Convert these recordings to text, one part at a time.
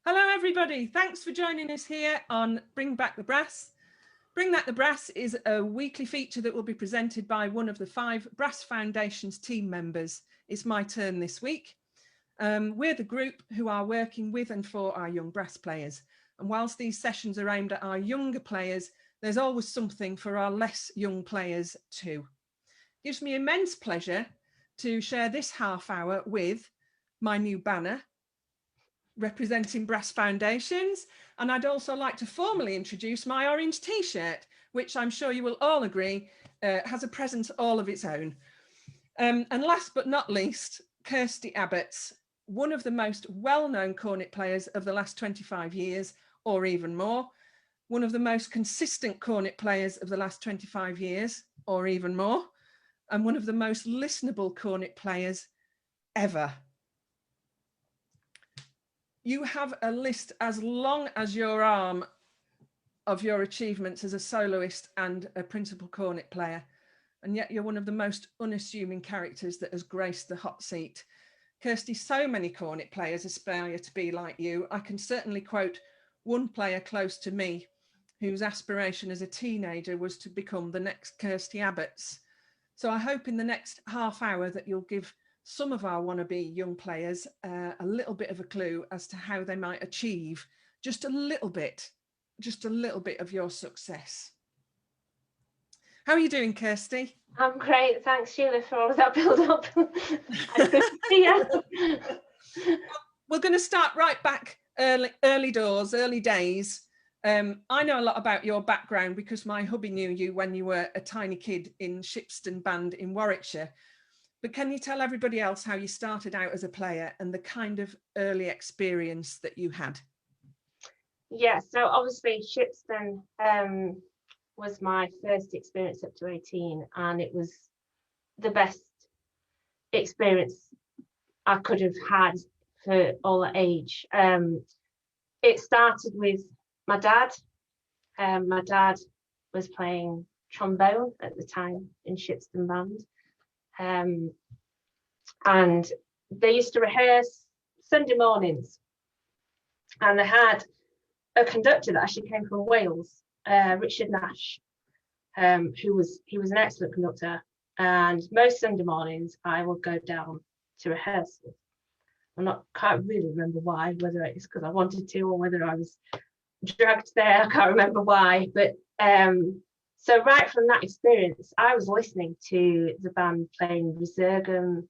Hello everybody, thanks for joining us here on Bring Back the Brass. Bring Back the Brass is a weekly feature that will be presented by one of the 5 Brass Foundation's team members. It's my turn this week. We're the group who are working with and for our young brass players. And whilst these sessions are aimed at our younger players, there's always something for our less young players too. It gives me immense pleasure to share this half hour with my new banner, representing Brass Foundations, and I'd also like to formally introduce my orange t-shirt, which I'm sure you will all agree has a presence all of its own. And last but not least, Kirsty Abbotts, one of the most well-known cornet players of the last 25 years or even more, one of the most consistent cornet players of the last 25 years or even more, and one of the most listenable cornet players ever. You have a list as long as your arm of your achievements as a soloist and a principal cornet player, and yet you're one of the most unassuming characters that has graced the hot seat. Kirsty, so many cornet players aspire to be like you. I can certainly quote one player close to me whose aspiration as a teenager was to become the next Kirsty Abbotts. So I hope in the next half hour that you'll give some of our wannabe young players a little bit of a clue as to how they might achieve just a little bit of your success. How are you doing, Kirsty? I'm great, thanks Sheila for all of that build up. We're going to start right back early doors, early days. I know a lot about your background because my hubby knew you when you were a tiny kid in Shipston Band in Warwickshire. But can you tell everybody else how you started out as a player and the kind of early experience that you had? Yeah, so obviously Shipston was my first experience up to 18, and it was the best experience I could have had for all that age. It started with my dad. My dad was playing trombone at the time in Shipston Band. And they used to rehearse Sunday mornings, and they had a conductor that actually came from Wales, Richard Nash, who was an excellent conductor, and most Sunday mornings I would go down to rehearsal. Can't really remember why, whether it's because I wanted to or whether I was dragged there. I can't remember why, but so right from that experience, I was listening to the band playing Resurgam,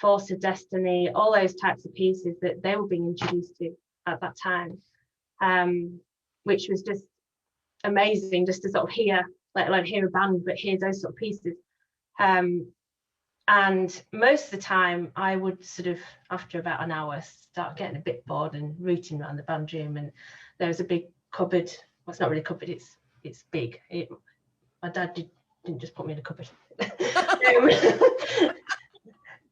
Force of Destiny, all those types of pieces that they were being introduced to at that time, which was just amazing just to sort of hear, let alone hear a band, but hear those sort of pieces. And most of the time I would sort of, after about an hour, start getting a bit bored and rooting around the band room, and there was a big cupboard. Well, it's not really a cupboard, it's big. My dad didn't just put me in a cupboard.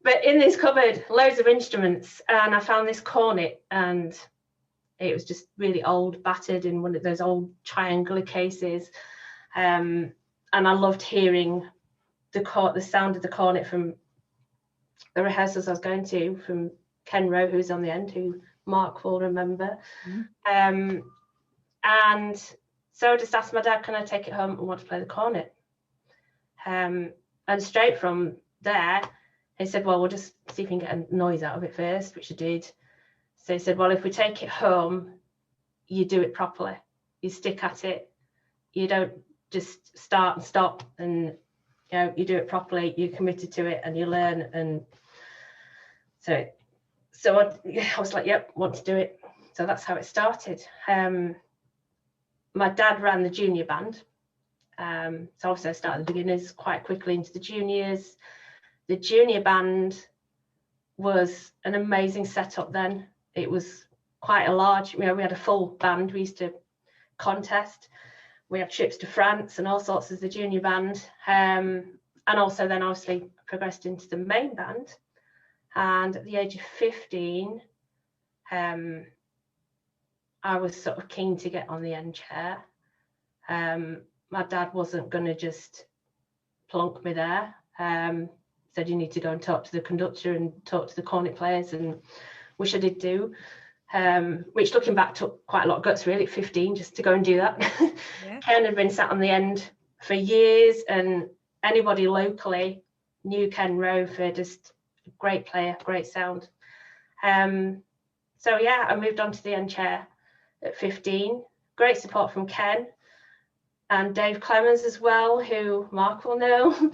But in this cupboard, loads of instruments, and I found this cornet, and it was just really old, battered in one of those old triangular cases. And I loved hearing the sound of the cornet from the rehearsals I was going to, from Ken Rowe, who's on the end, who Mark will remember. Mm-hmm. And so I just asked my dad, can I take it home and want to play the cornet? And straight from there, he said, well, we'll just see if we can get a noise out of it first, which I did. So he said, well, if we take it home, you do it properly. You stick at it. You don't just start and stop, and you do it properly. You're committed to it and you learn. And so I was like, yep, want to do it. So that's how it started. My dad ran the junior band. So obviously I started the beginners, quite quickly into the juniors. The junior band was an amazing setup then. It was quite a large, we had a full band. We used to contest. We had trips to France and all sorts as the junior band. And also then obviously progressed into the main band. And at the age of 15, I was sort of keen to get on the end chair. My dad wasn't going to just plonk me there. Said you need to go and talk to the conductor and talk to the cornet players, and which I did do. which looking back took quite a lot of guts really at 15 just to go and do that. Yeah. Ken had been sat on the end for years, and anybody locally knew Ken Rowe for just a great player, great sound. So yeah, I moved on to the end chair at 15. Great support from Ken and Dave Clemens as well, who Mark will know.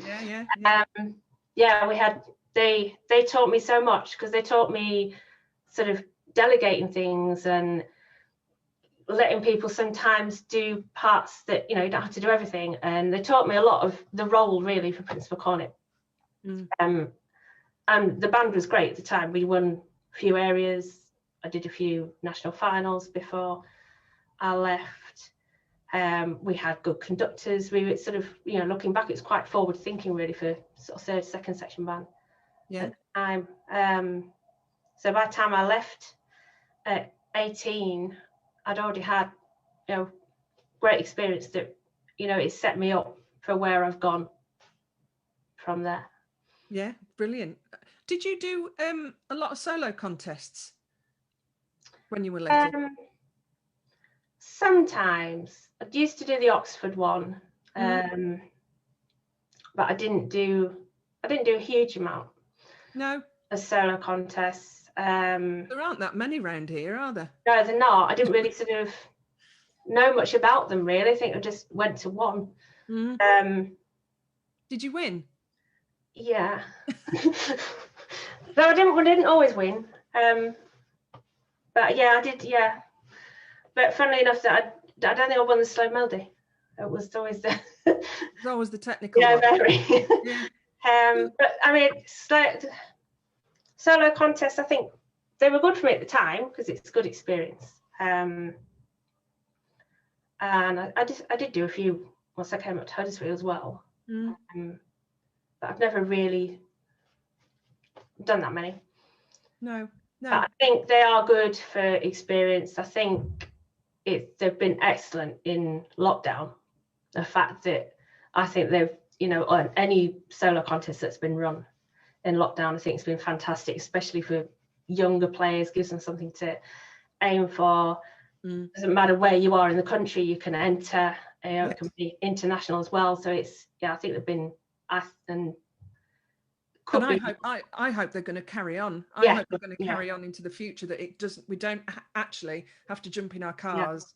Yeah, we had, they taught me so much, because they taught me sort of delegating things and letting people sometimes do parts that, you know, you don't have to do everything. And they taught me a lot of the role really for Principal Cornet. And the band was great at the time. We won a few areas. I did a few national finals before I left. We had good conductors. We were sort of, you know, looking back, it's quite forward thinking really for sort of third, second section band at the time. So by the time I left at 18, I'd already had, you know, great experience that, you know, it set me up for where I've gone from there. Yeah, brilliant. Did you do a lot of solo contests when you were little? Sometimes. I used to do the Oxford one, but I didn't do a huge amount. No. Of solo contests. There aren't that many around here, are there? No, they're not. I didn't really sort of know much about them really. I think I just went to one. Did you win? Yeah. No, I didn't always win. But yeah, I did. Yeah. But funnily enough, that I don't think I won the slow melody. It was always the. It's always the technical. Yeah, one. very. Yeah. But I mean, solo contests, I think they were good for me at the time because it's good experience. And I did do a few once I came up to Huddersfield as well. But I've never really done that many. No. But I think they are good for experience. I think they've been excellent in lockdown. The fact that I think they've, you know, on any solo contest that's been run in lockdown, I think it's been fantastic, especially for younger players, gives them something to aim for. Doesn't matter where you are in the country, you can enter. It can be international as well. So it's, yeah, I think they've been, I hope they're going to carry on. I hope they're going to carry on into the future, that we don't actually have to jump in our cars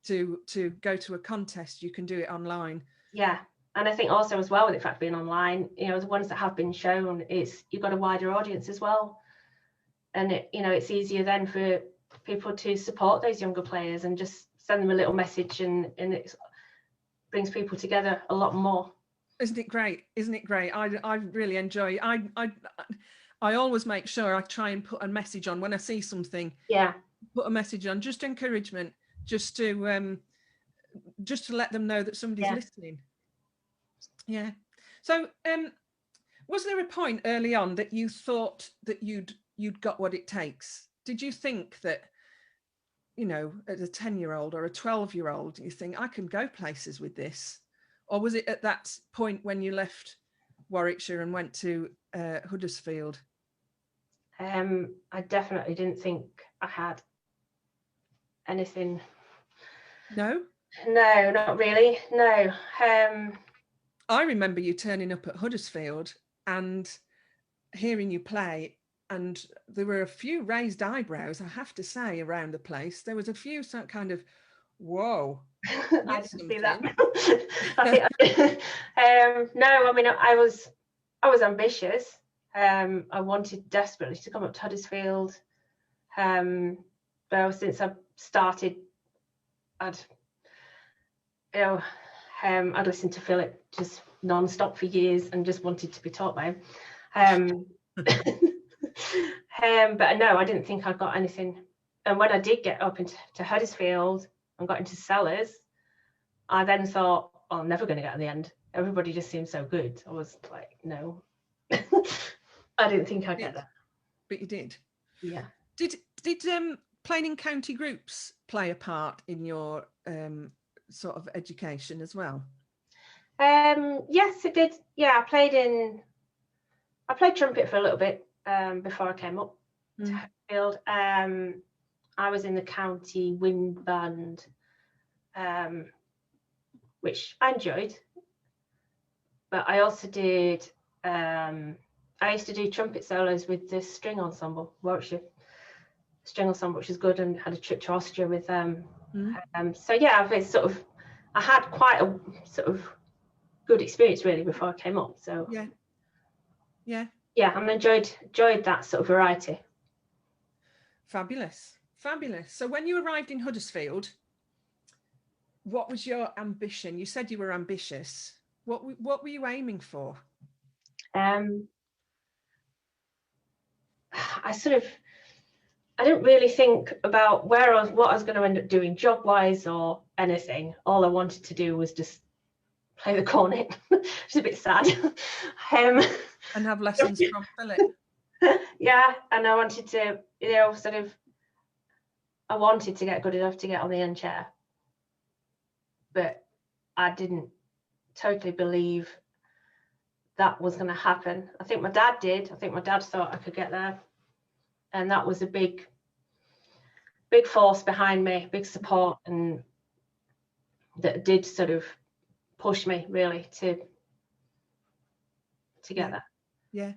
to go to a contest. You can do it online. Yeah. And I think also as well, with the fact being online, you know, the ones that have been shown, you've got a wider audience as well. And it's easier then for people to support those younger players and just send them a little message, and it brings people together a lot more. Isn't it great? I really enjoy it. I always make sure I try and put a message on when I see something. Yeah. Put a message on, just encouragement, just to let them know that somebody's listening. Yeah. So was there a point early on that you thought that you'd got what it takes? Did you think that, you know, as a 10-year-old or a 12-year-old, you think I can go places with this? Or was it at that point when you left Warwickshire and went to Huddersfield? I definitely didn't think I had anything. No? No, not really. No. I remember you turning up at Huddersfield and hearing you play, and there were a few raised eyebrows, I have to say, around the place. There was a few kind of, whoa. I didn't see that. No, I mean, I was ambitious. I wanted desperately to come up to Huddersfield. But since I started, I'd listened to Philip just non-stop for years and just wanted to be taught by him. But no, I didn't think I got anything. And when I did get up into Huddersfield and got into Sellers, I then thought, I'm never going to get to the end. Everybody just seems so good. I was like, no. I didn't think I'd get there. But you did. Yeah. Did playing in county groups play a part in your sort of education as well? Yes, it did. Yeah, I played trumpet for a little bit before I came up to Huddersfield. I was in the county wind band, which I enjoyed. But I also did, I used to do trumpet solos with the string ensemble, Warwickshire String Ensemble, which is good, and had a trip to Austria with them. So yeah, I had quite a sort of good experience really before I came up. So yeah, and enjoyed that sort of variety. Fabulous. So when you arrived in Huddersfield, what was your ambition? You said you were ambitious. What were you aiming for? I didn't really think about what I was going to end up doing job wise or anything. All I wanted to do was just play the cornet, which is a bit sad. And have lessons from Philip. Yeah, and I wanted to, I wanted to get good enough to get on the end chair, but I didn't totally believe that was going to happen. I think my dad did. I think my dad thought I could get there, and that was a big force behind me, big support, and that did sort of push me really to get there. Yeah.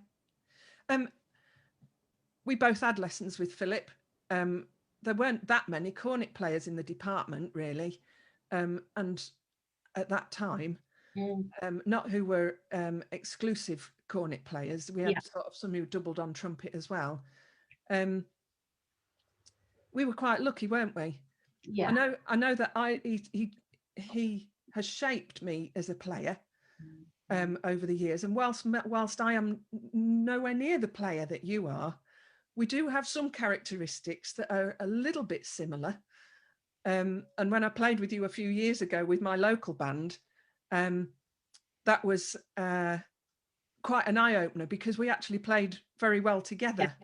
We both had lessons with Philip. There weren't that many cornet players in the department really, and at that time, not who were exclusive cornet players. We had sort of some who doubled on trumpet as well. We were quite lucky, weren't we? Yeah. I know that he has shaped me as a player over the years, and whilst I am nowhere near the player that you are, we do have some characteristics that are a little bit similar. And when I played with you a few years ago with my local band, that was quite an eye-opener, because we actually played very well together.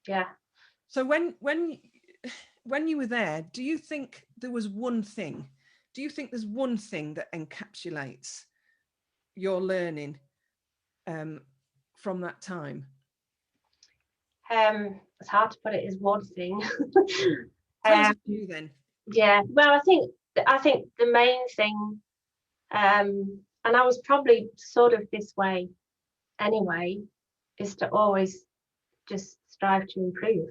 Yeah. So when you were there, do you think there was one thing? Do you think there's one thing that encapsulates your learning from that time? It's hard to put it as one thing. Tell us you then. Yeah, well, I think the main thing, and I was probably sort of this way anyway, is to always just strive to improve,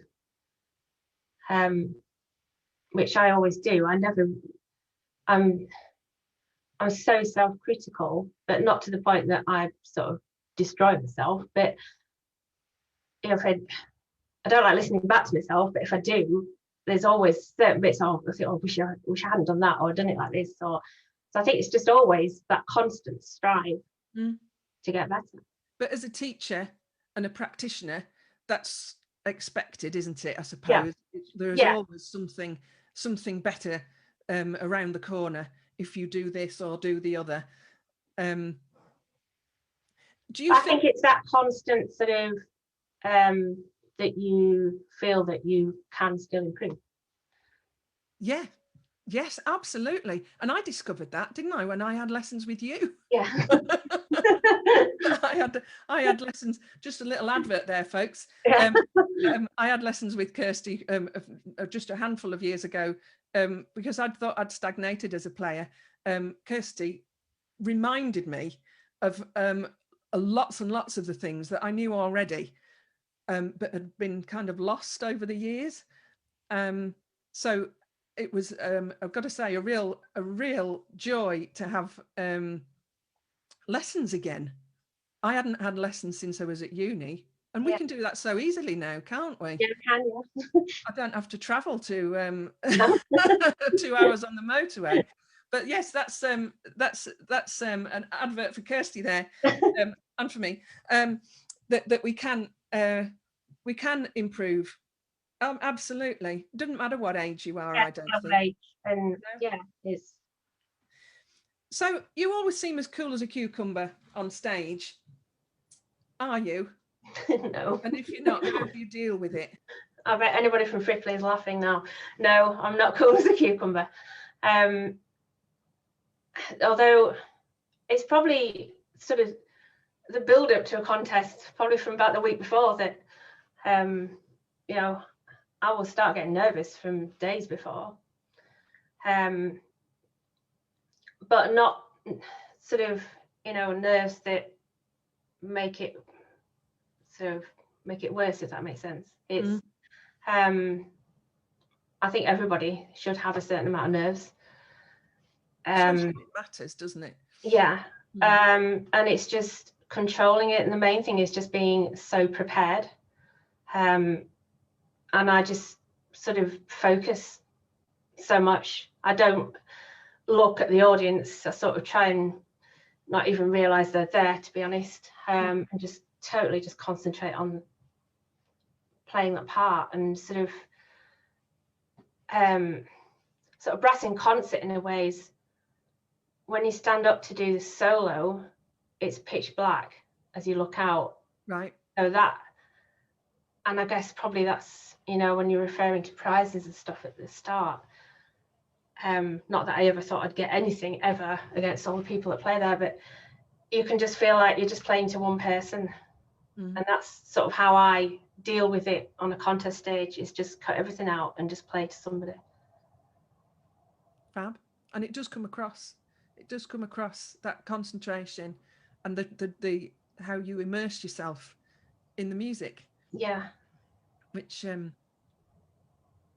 which I always do. I'm so self-critical, but not to the point that I sort of destroy myself. But if I don't like listening back to myself, but if I do, there's always certain bits of I think, wish I hadn't done that, or done it like this, or so I think it's just always that constant strive to get better. But as a teacher and a practitioner, that's expected, isn't it? I suppose there's always something better around the corner if you do this or do the other. Do you think it's that constant sort of that you feel that you can still improve? Yes, absolutely. And I discovered that, didn't I, when I had lessons with you? Yeah. I had lessons, just a little advert there, folks. I had lessons with Kirsty just a handful of years ago, because I'd thought I'd stagnated as a player. Kirsty reminded me of lots and lots of the things that I knew already, but had been kind of lost over the years. So it was, I've got to say, a real joy to have lessons again. I hadn't had lessons since I was at uni, and we can do that so easily now, can't we? Yeah, we can. I don't have to travel to 2 hours on the motorway. But yes, that's an advert for Kirsty there, and for me, that we can improve. Absolutely. Doesn't matter what age you are, I don't think. Age. And it's. So you always seem as cool as a cucumber on stage. Are you? No. And if you're not, how do you deal with it? I bet anybody from Frickley is laughing now. No, I'm not cool as a cucumber. Although it's probably sort of the build up to a contest, probably from about the week before, that I will start getting nervous from days before, but not sort of, you know, nerves that make it worse, if that makes sense. It's I think everybody should have a certain amount of nerves. Especially when it matters, doesn't it? Yeah. And it's just controlling it, and the main thing is just being so prepared. And I just sort of focus so much. I don't look at the audience. I sort of try and not even realize they're there, to be honest, and just totally just concentrate on playing that part, and sort of brass in concert in a ways. When you stand up to do the solo, it's pitch black as you look out. Right. So that, and I guess probably that's, you know, when you're referring to prizes and stuff at the start, not that I ever thought I'd get anything ever against all the people that play there, but you can just feel like you're just playing to one person. And that's sort of how I deal with it on a contest stage, is just cut everything out and just play to somebody. Fab. And it does come across. It does come across, that concentration and the how you immerse yourself in the music. Yeah. Which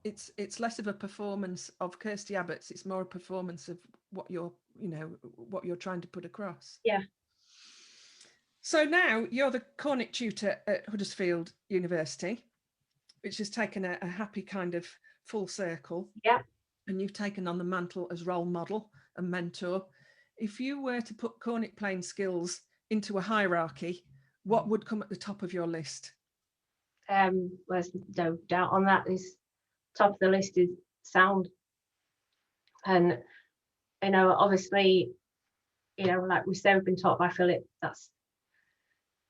it's less of a performance of Kirsty Abbotts, it's more a performance of what you're, you know, what you're trying to put across. Yeah. So now you're the Cornet Tutor at Huddersfield University, which has taken a happy kind of full circle. Yeah. And you've taken on the mantle as role model and mentor. If you were to put cornet playing skills into a hierarchy, what would come at the top of your list? There's no doubt on that. Is top of the list is sound. And, you know, obviously, you know, like we say, we've been taught by Philip, that's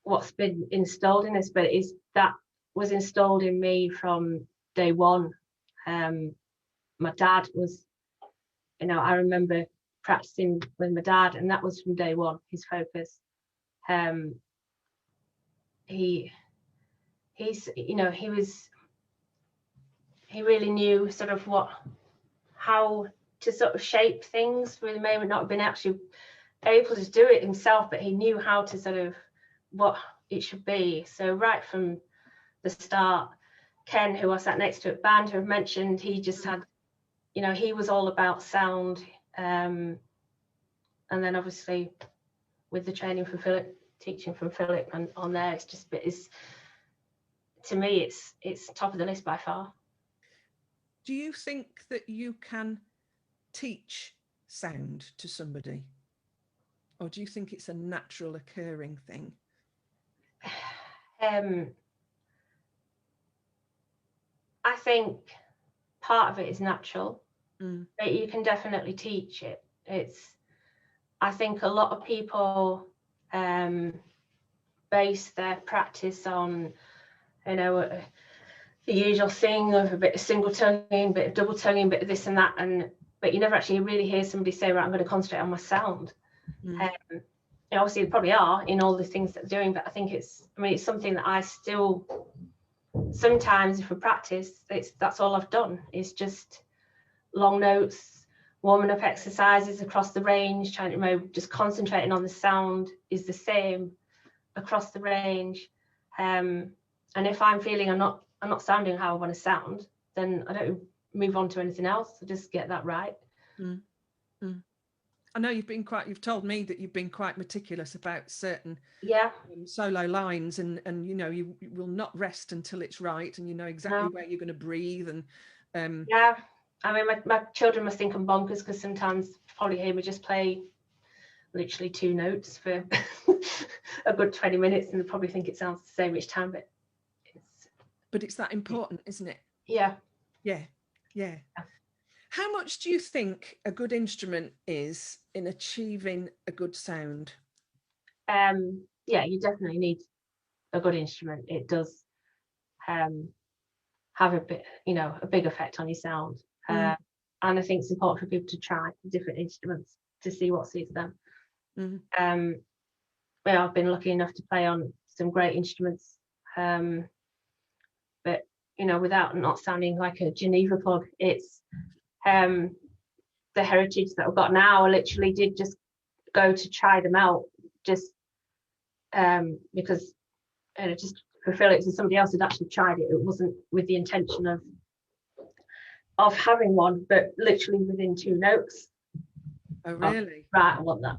what's been installed in us, but that was installed in me from day one. My dad was, you know, I remember practicing with my dad, and that was from day one, his focus. He's, you know, he really knew sort of how to sort of shape things. He may not have been actually able to do it himself, but he knew how to sort of what it should be. So right from the start, Ken, who I sat next to at band, who I've mentioned, he just had, you know, he was all about sound. And then obviously with the training from Philip, teaching from Philip, and on there, it's just, to me, it's top of the list by far. Do you think that you can teach sound to somebody, or do you think it's a natural occurring thing? I think part of it is natural, but you can definitely teach it. I think a lot of people base their practice on, you know, the usual thing of a bit of single tonguing, bit of double tonguing, bit of this and that, but you never actually really hear somebody say, right, I'm going to concentrate on my sound. Obviously they probably are in all the things that they're doing, but I think it's something that I still sometimes, if we practice, that's all I've done, is just long notes, warming up exercises across the range, trying to, you know, just concentrating on the sound is the same across the range. And if I'm feeling I'm not sounding how I want to sound, then I don't move on to anything else. I just get that right. I know you've told me that you've been quite meticulous about certain solo lines, and you know, you will not rest until it's right, and you know exactly where you're going to breathe. And I mean, my children must think I'm bonkers, because sometimes probably hear me just play literally 2 notes for a good 20 minutes, and they probably think it sounds the same each time, but it's that important, isn't it? Yeah. How much do you think a good instrument is in achieving a good sound? You definitely need a good instrument. It does have a bit, you know, a big effect on your sound. And I think it's important for people to try different instruments to see what suits them. I've been lucky enough to play on some great instruments, but you know, without not sounding like a Geneva plug, it's the heritage that I've got now. I literally did just go to try them out, just because just fulfill it. So somebody else had actually tried it. It wasn't with the intention of having one, but literally within 2 notes. Oh, really? Oh, right, I want that.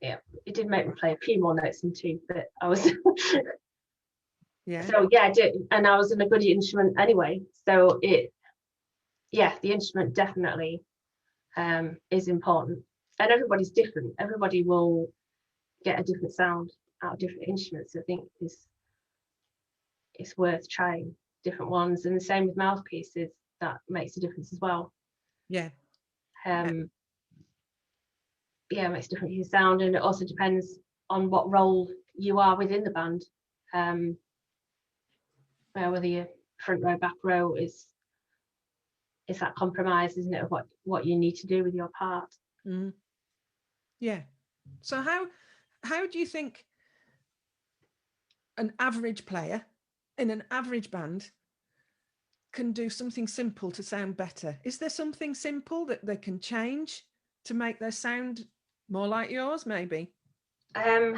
Yeah, it did make me play a few more notes than 2, but I was yeah. So yeah, I did, and I was in a good instrument anyway. So the instrument definitely is important, and everybody's different. Everybody will get a different sound out of different instruments. I think it's worth trying different ones, and the same with mouthpieces. That makes a difference as well. Yeah. It makes a difference in sound, and it also depends on what role you are within the band. Whether you're front row, back row, is that compromise, isn't it, of what you need to do with your part. Mm. Yeah. So how do you think an average player in an average band can do something simple to sound better? Is there something simple that they can change to make their sound more like yours, maybe? I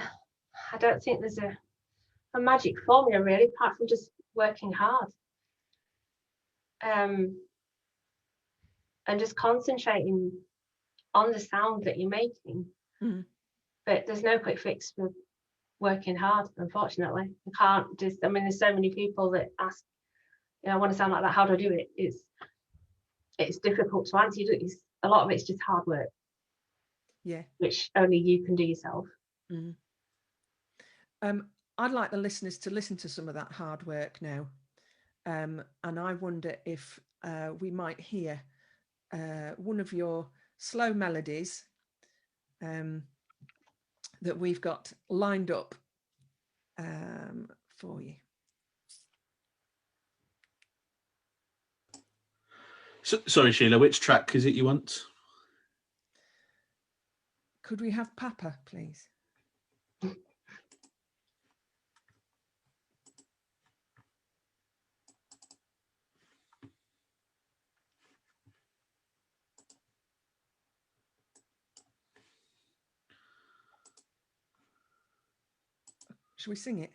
don't think there's a magic formula, really, apart from just working hard. And just concentrating on the sound that you're making. Mm. But there's no quick fix for working hard, unfortunately. You can't just, I mean, there's so many people that ask, you know, I want to sound like that, how do I do it? It's difficult to answer. A lot of it's just hard work. Yeah. Which only you can do yourself. Mm. I'd like the listeners to listen to some of that hard work now. And I wonder if we might hear one of your slow melodies that we've got lined up for you. So, sorry, Sheila, which track is it you want? Could we have Papa, please? Should we sing it?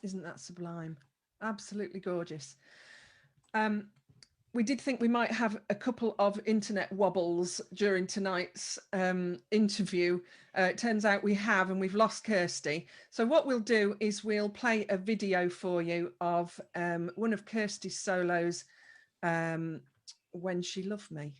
Isn't that sublime? Absolutely gorgeous. We did think we might have a couple of internet wobbles during tonight's interview. It turns out we have, and we've lost Kirsty. So what we'll do is we'll play a video for you of one of Kirsty's solos, When She Loved Me.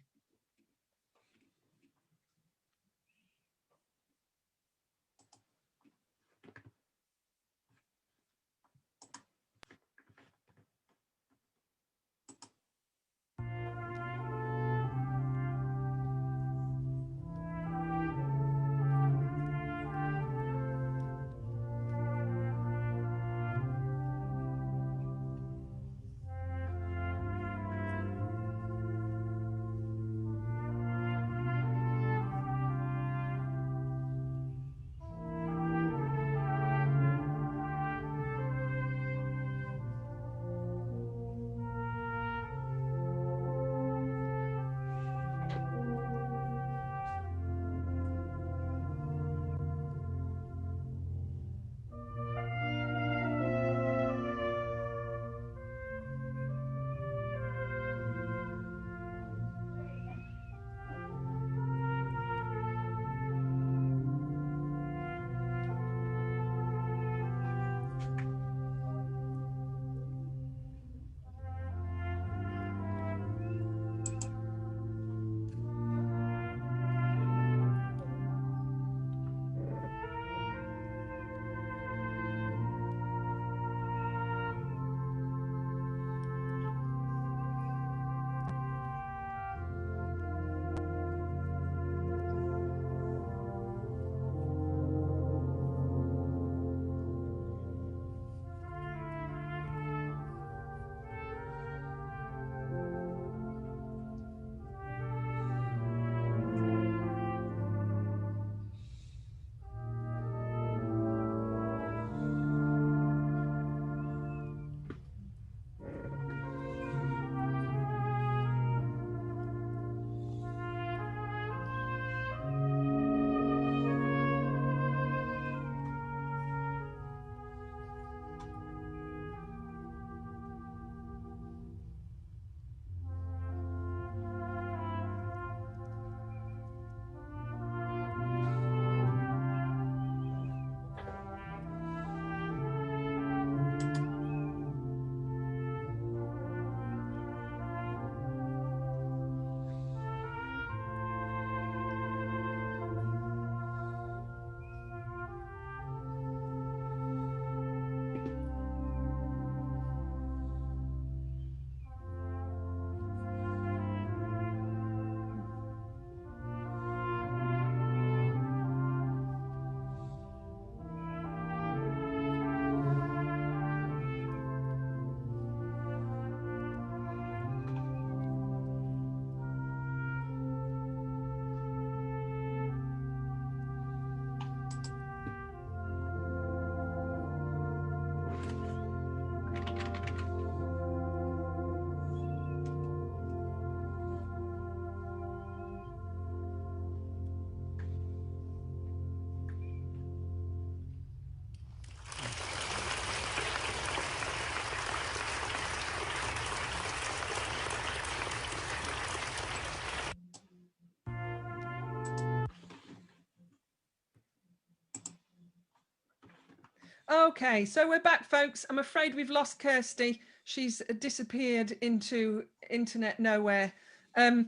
Okay, so we're back, folks. I'm afraid we've lost Kirsty. She's disappeared into internet nowhere. We're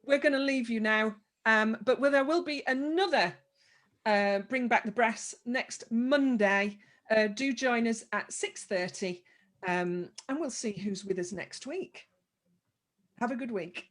going to leave you now, but there will be another Bring Back the Brass next Monday. Do join us at 6:30, and we'll see who's with us next week. Have a good week.